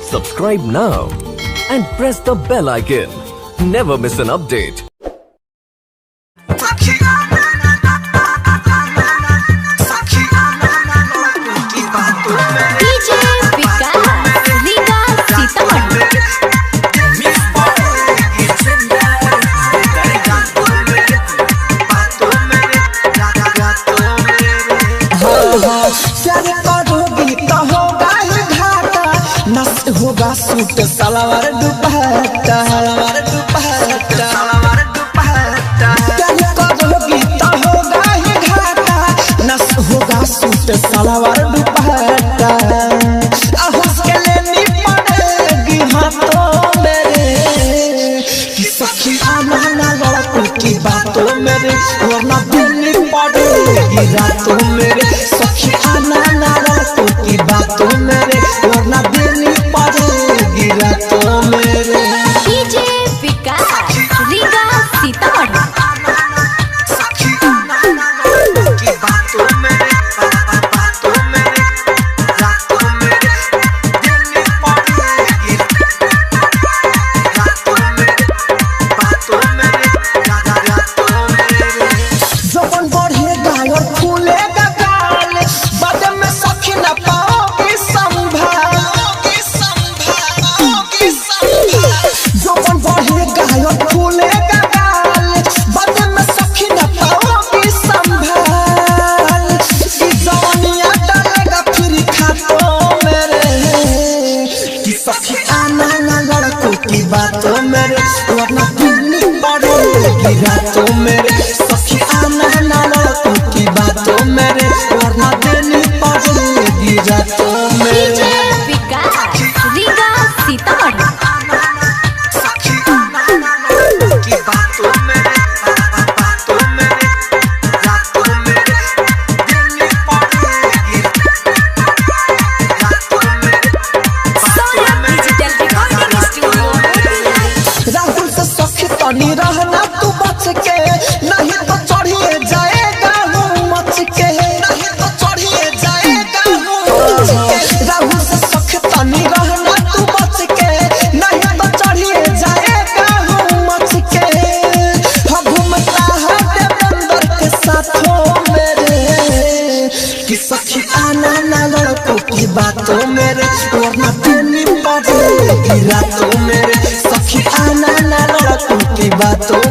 Subscribe now and press the bell icon. Never miss an update. होगा suit सलवार दुपट्टा सलवार दुपट्टा सलवार दुपट्टा क्या करोगी तो होगा ही घाटा नस होगा सूट सलवार दुपट्टा उसके लेनी पड़ेगी हाथों मेरे कि सखी आना ना लड़कों की बातों मेरे वरना देनी पड़ेगी रातों मेरे सखी आना ना लड़कों की बातों मेरे वरना देनी पड़ेगी रातों मेरे। डीजे विकास रीगा सीतामढ़ी सखी आना ना लड़कों की बातों मेरे बातों मेरे रातों मेरे देनी पड़ेगी रातों मेरे बातों मेरे रातों मेरे। जवन बढ़ेगा और फूलेगा गाल बाद में सखी न पाओगी संभालोगी संभालोगी संभाल जवन बढ़ेगा और फूलेगा गाल बाद में सखी न पाओगी संभाल कि जवानिया डालेगा फिर खातों मेरे कि सखी आना ना लड़कों की बातों मेरे वरना देनी पड़ेगी रातों मेरे सखी आना ना लड़कों की बातों मेरे वरना देनी पड़ेगी रातों मेरे। डीजे विकास रीगा सीतामढ़ी सखी आना ना लड़कों की बातों मेरे बातों मेरे रातों मेरे देनी पड़ेगी रातों मेरे Sonia digital recording studio Rahul से सखी तनी रहना तू बच के नहीं तो चढ़िए जाएगा हूँ मच के नहीं तो चढ़िए जाएगा हूँ मच के राहुल से सखी तनी रहना तू बच के नहीं तो चढ़िए जाएगा हूँ मच के हम घूमता है देवेंद्र के साथों मेरे कि सखी आना ना लड़कों की बातों मेरे वरना देनी पड़ेगी रातों मेरे सखी आना ना लड़कों की बातों